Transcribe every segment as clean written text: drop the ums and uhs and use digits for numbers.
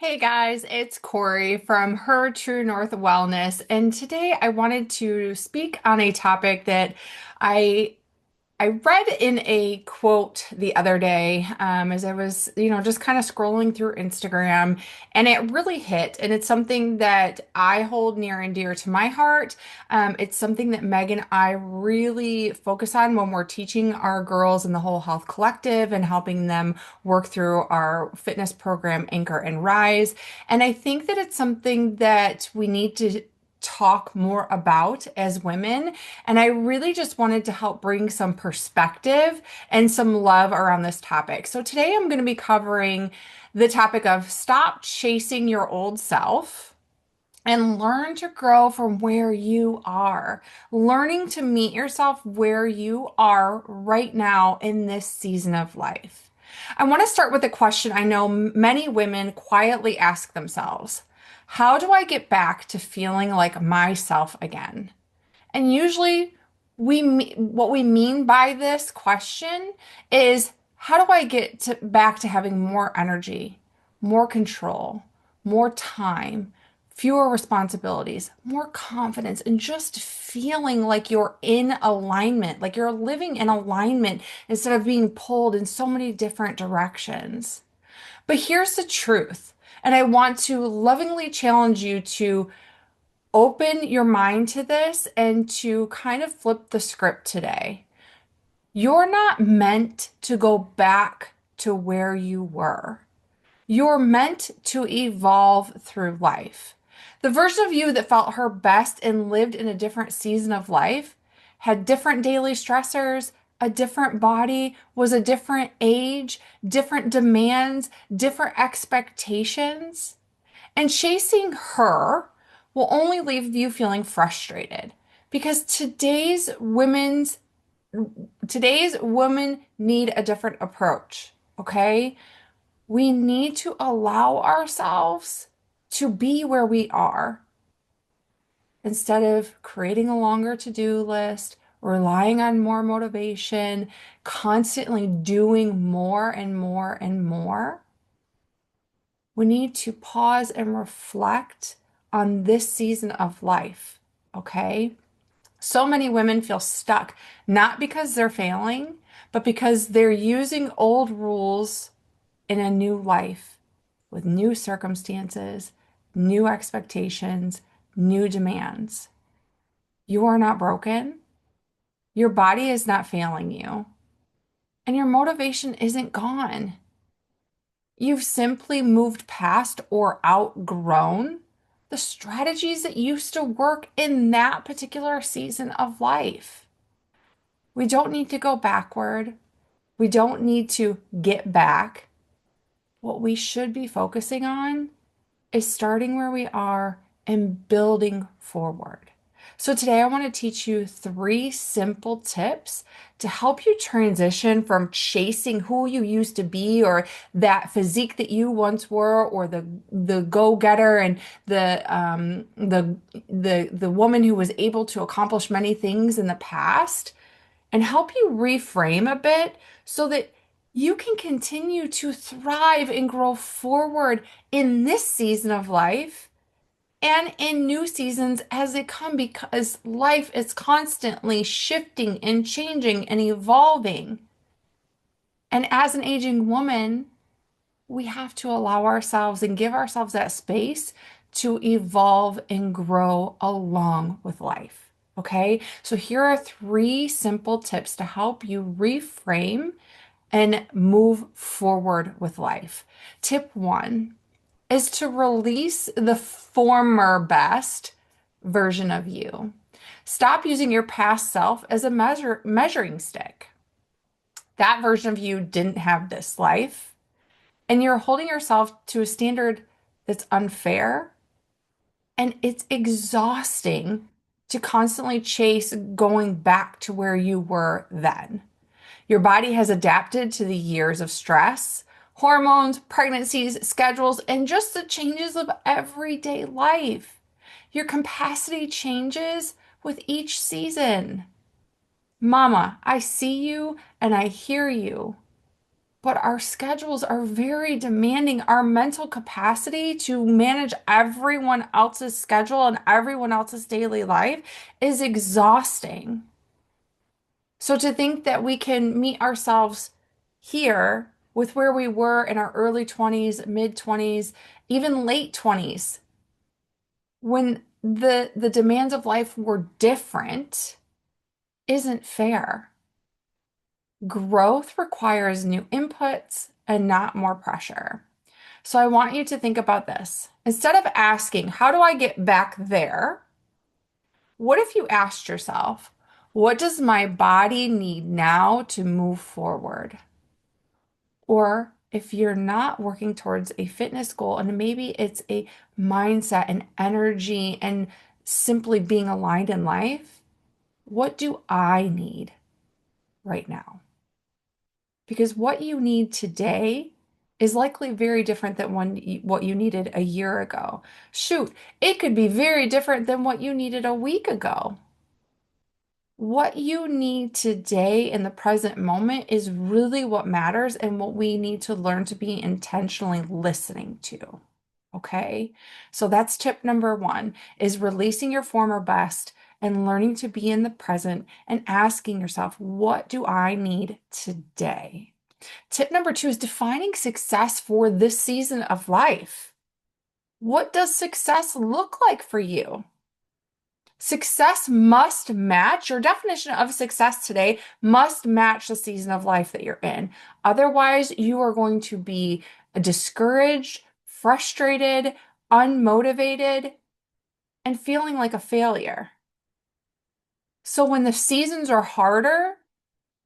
Hey guys, it's Corey from Her True North Wellness, and today I wanted to speak on a topic that I I read in a quote the other day as I was, just kind of scrolling through Instagram, and it really hit. And it's something that I hold near and dear to my heart. It's something that Meg and I really focus on when we're teaching our girls in the Whole Health Collective and helping them work through our fitness program, Anchor and Rise. And I think that it's something that we need to talk more about as women. And I really just wanted to help bring some perspective and some love around this topic. So today I'm going to be covering the topic of stop chasing your old self and learn to grow from where you are. Learning to meet yourself where you are right now in this season of life. I want to start with a question I know many women quietly ask themselves. How do I get back to feeling like myself again? And usually what we mean by this question is how do I get back to having more energy, more control, more time, fewer responsibilities, more confidence, and just feeling like you're in alignment, like you're living in alignment instead of being pulled in so many different directions. But here's the truth, and I want to lovingly challenge you to open your mind to this and to kind of flip the script today. You're not meant to go back to where you were. You're meant to evolve through life. The version of you that felt her best and lived in a different season of life had different daily stressors, a different body, was a different age, different demands, different expectations. And chasing her will only leave you feeling frustrated because today's women need a different approach, okay? We need to allow ourselves to be where we are instead of creating a longer to-do list, relying on more motivation, constantly doing more and more and more. We need to pause and reflect on this season of life, okay? So many women feel stuck, not because they're failing, but because they're using old rules in a new life with new circumstances, new expectations, new demands. You are not broken. Your body is not failing you, and your motivation isn't gone. You've simply moved past or outgrown the strategies that used to work in that particular season of life. We don't need to go backward. We don't need to get back. What we should be focusing on is starting where we are and building forward. So today I want to teach you three simple tips to help you transition from chasing who you used to be or that physique that you once were or the go-getter and the woman who was able to accomplish many things in the past and help you reframe a bit so that you can continue to thrive and grow forward in this season of life and in new seasons as they come because life is constantly shifting and changing and evolving. And as an aging woman, we have to allow ourselves and give ourselves that space to evolve and grow along with life. Okay, so here are three simple tips to help you reframe and move forward with life. Tip one is to release the former best version of you. Stop using your past self as a measuring stick. That version of you didn't have this life, and you're holding yourself to a standard that's unfair, and it's exhausting to constantly chase going back to where you were then. Your body has adapted to the years of stress, hormones, pregnancies, schedules, and just the changes of everyday life. Your capacity changes with each season. Mama, I see you and I hear you, but our schedules are very demanding. Our mental capacity to manage everyone else's schedule and everyone else's daily life is exhausting. So to think that we can meet ourselves here with where we were in our early 20s, mid 20s, even late 20s, when the demands of life were different, isn't fair. Growth requires new inputs and not more pressure. So I want you to think about this. Instead of asking, how do I get back there? What if you asked yourself, what does my body need now to move forward? Or if you're not working towards a fitness goal and maybe it's a mindset and energy and simply being aligned in life, what do I need right now? Because what you need today is likely very different than what you needed a year ago. Shoot, it could be very different than what you needed a week ago. What you need today in the present moment is really what matters and what we need to learn to be intentionally listening to. Okay? So that's tip number one is releasing your former best and learning to be in the present and asking yourself, what do I need today? Tip number two is defining success for this season of life. What does success look like for you? Success must match, your definition of success today must match the season of life that you're in. Otherwise, you are going to be discouraged, frustrated, unmotivated, and feeling like a failure. So when the seasons are harder,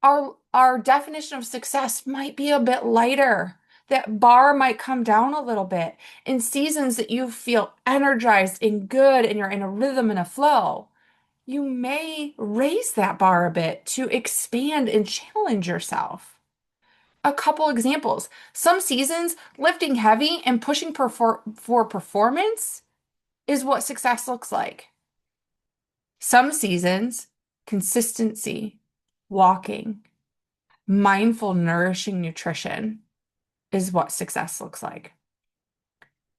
our definition of success might be a bit lighter. That bar might come down a little bit. In seasons that you feel energized and good and you're in a rhythm and a flow, you may raise that bar a bit to expand and challenge yourself. A couple examples. Some seasons, lifting heavy and pushing for performance is what success looks like. Some seasons, consistency, walking, mindful, nourishing nutrition is what success looks like.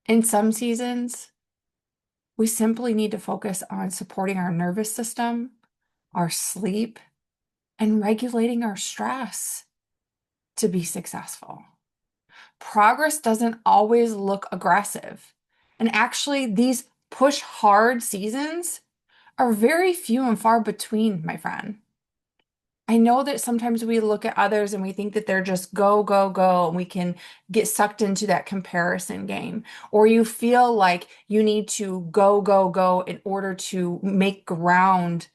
In some seasons, we simply need to focus on supporting our nervous system, our sleep, and regulating our stress to be successful. Progress doesn't always look aggressive. And actually, these push hard seasons are very few and far between, my friend. I know that sometimes we look at others and we think that they're just go, go, go, and we can get sucked into that comparison game. Or you feel like you need to go, go, go in order to make ground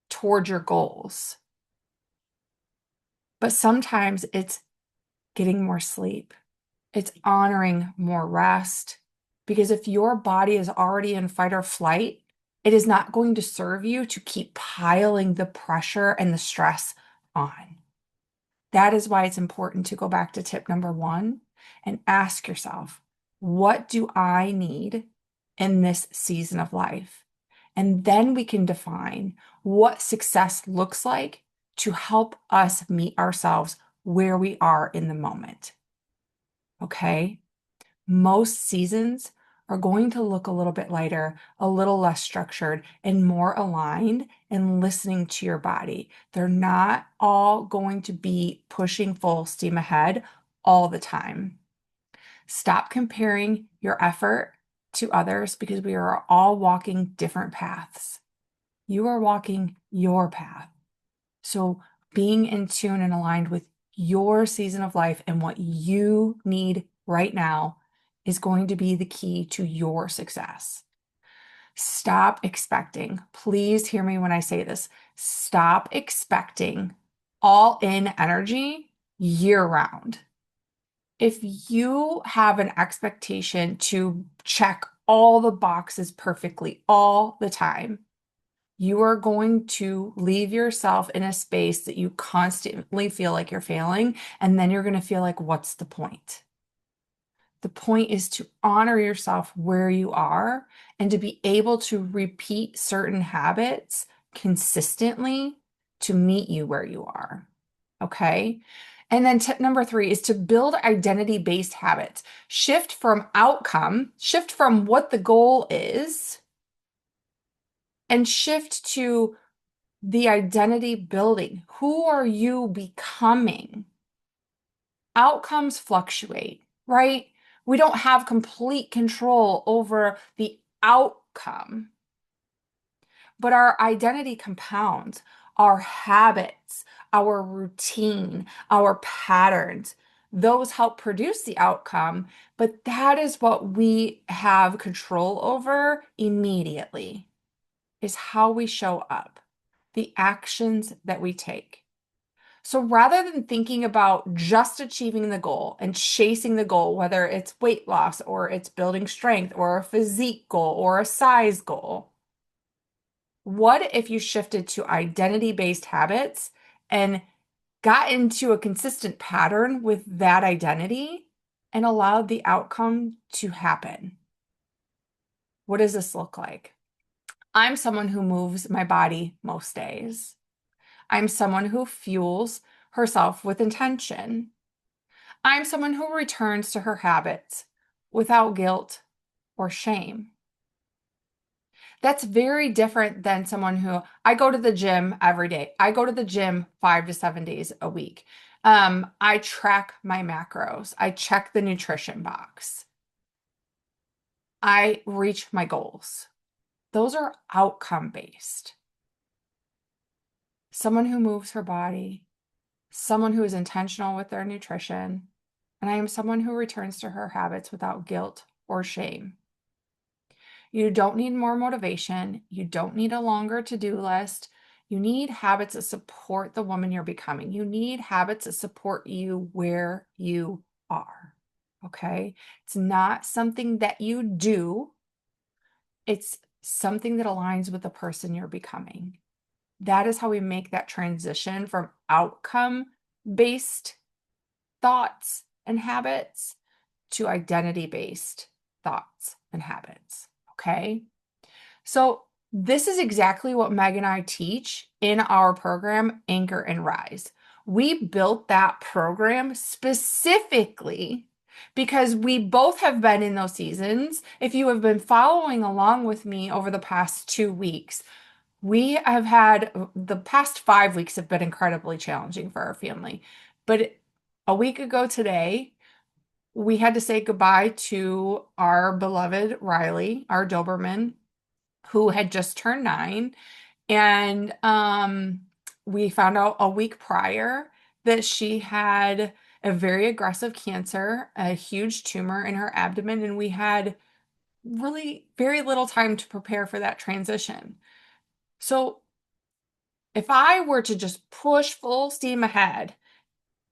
toward your goals. But sometimes it's getting more sleep. It's honoring more rest. Because if your body is already in fight or flight, it is not going to serve you to keep piling the pressure and the stress on. That is why it's important to go back to tip number one and ask yourself, what do I need in this season of life? And then we can define what success looks like to help us meet ourselves where we are in the moment. Okay? Most seasons are going to look a little bit lighter, a little less structured, and more aligned and listening to your body. They're not all going to be pushing full steam ahead all the time. Stop comparing your effort to others because we are all walking different paths. You are walking your path. So being in tune and aligned with your season of life and what you need right now is going to be the key to your success. Stop expecting. Please hear me when I say this. Stop expecting all in energy year round. If you have an expectation to check all the boxes perfectly all the time, you are going to leave yourself in a space that you constantly feel like you're failing, and then you're going to feel like, what's the point? The point is to honor yourself where you are and to be able to repeat certain habits consistently to meet you where you are. Okay? And then tip number three is to build identity-based habits. Shift from outcome, shift from what the goal is, and shift to the identity building. Who are you becoming? Outcomes fluctuate, right? We don't have complete control over the outcome, but our identity compounds, our habits, our routine, our patterns. Those help produce the outcome, but that is what we have control over immediately, is how we show up, the actions that we take. So rather than thinking about just achieving the goal and chasing the goal, whether it's weight loss or it's building strength or a physique goal or a size goal, what if you shifted to identity-based habits and got into a consistent pattern with that identity and allowed the outcome to happen? What does this look like? I'm someone who moves my body most days. I'm someone who fuels herself with intention. I'm someone who returns to her habits without guilt or shame. That's very different than someone who I go to the gym every day. I go to the gym 5 to 7 days a week. I track my macros. I check the nutrition box. I reach my goals. Those are outcome based. Someone who moves her body, someone who is intentional with their nutrition, and I am someone who returns to her habits without guilt or shame. You don't need more motivation. You don't need a longer to-do list. You need habits that support the woman you're becoming. You need habits that support you where you are. Okay? It's not something that you do. It's something that aligns with the person you're becoming. That is how we make that transition from outcome-based thoughts and habits to identity-based thoughts and habits. Okay. So this is exactly what Meg and I teach in our program, Anchor and Rise. We built that program specifically because we both have been in those seasons. If you have been following along with me over the past 2 weeks, we have had the past 5 weeks have been incredibly challenging for our family. But a week ago today, we had to say goodbye to our beloved Riley, our Doberman, who had just turned 9. And we found out a week prior that she had a very aggressive cancer, a huge tumor in her abdomen, and we had really very little time to prepare for that transition. So if I were to just push full steam ahead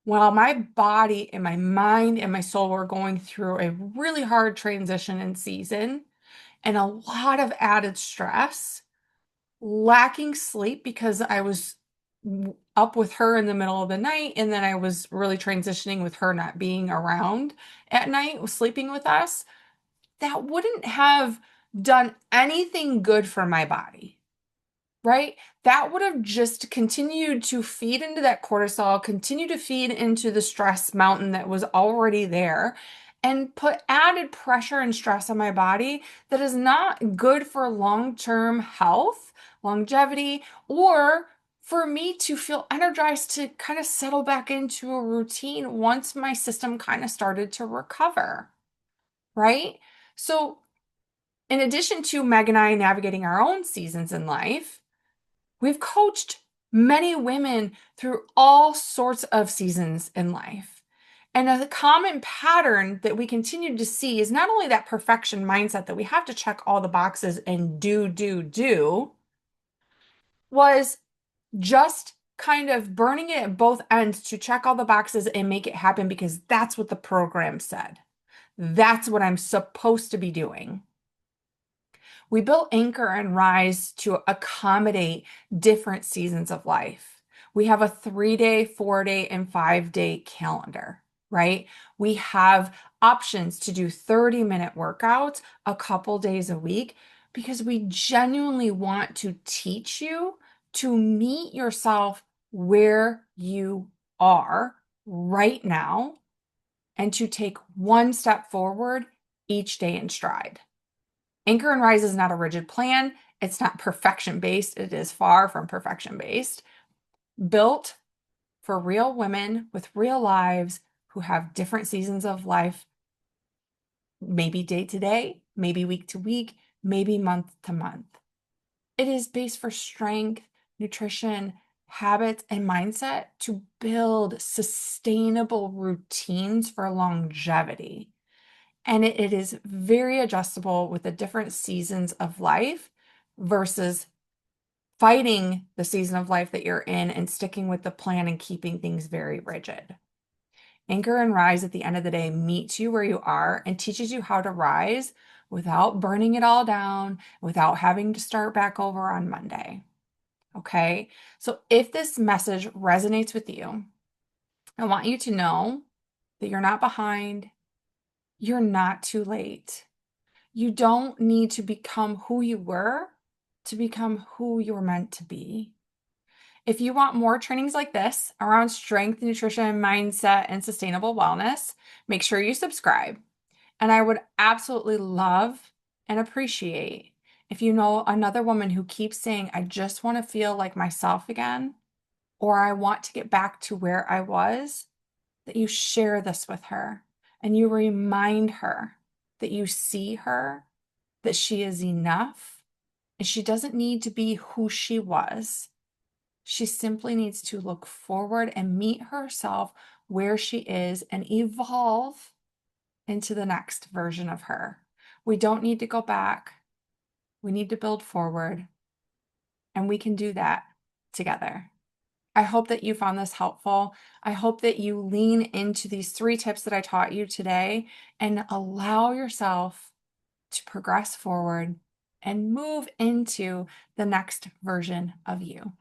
while my body and my mind and my soul were going through a really hard transition and season and a lot of added stress, lacking sleep because I was up with her in the middle of the night, and then I was really transitioning with her not being around at night, sleeping with us, that wouldn't have done anything good for my body. Right? That would have just continued to feed into that cortisol, continue to feed into the stress mountain that was already there, and put added pressure and stress on my body that is not good for long-term health, longevity, or for me to feel energized to kind of settle back into a routine once my system kind of started to recover. Right? So, in addition to Meg and I navigating our own seasons in life, we've coached many women through all sorts of seasons in life. And a common pattern that we continue to see is not only that perfection mindset that we have to check all the boxes and do, was just kind of burning it at both ends to check all the boxes and make it happen because that's what the program said. That's what I'm supposed to be doing. We built Anchor and Rise to accommodate different seasons of life. We have a 3-day, 4-day, and 5-day calendar, right? We have options to do 30-minute workouts a couple days a week because we genuinely want to teach you to meet yourself where you are right now and to take one step forward each day in stride. Anchor and Rise is not a rigid plan. It's not perfection based. It is far from perfection based. Built for real women with real lives who have different seasons of life, maybe day to day, maybe week to week, maybe month to month. It is based for strength, nutrition, habits, and mindset to build sustainable routines for longevity. And it is very adjustable with the different seasons of life versus fighting the season of life that you're in and sticking with the plan and keeping things very rigid. Anchor and Rise at the end of the day meets you where you are and teaches you how to rise without burning it all down, without having to start back over on Monday. Okay? So if this message resonates with you, I want you to know that you're not behind, you're not too late. You don't need to become who you were to become who you're meant to be. If you want more trainings like this around strength, nutrition, mindset, and sustainable wellness, make sure you subscribe. And I would absolutely love and appreciate if you know another woman who keeps saying, I just want to feel like myself again, or I want to get back to where I was, that you share this with her and you remind her that you see her, that she is enough, and she doesn't need to be who she was. She simply needs to look forward and meet herself where she is and evolve into the next version of her. We don't need to go back. We need to build forward, and we can do that together. I hope that you found this helpful. I hope that you lean into these 3 tips that I taught you today and allow yourself to progress forward and move into the next version of you.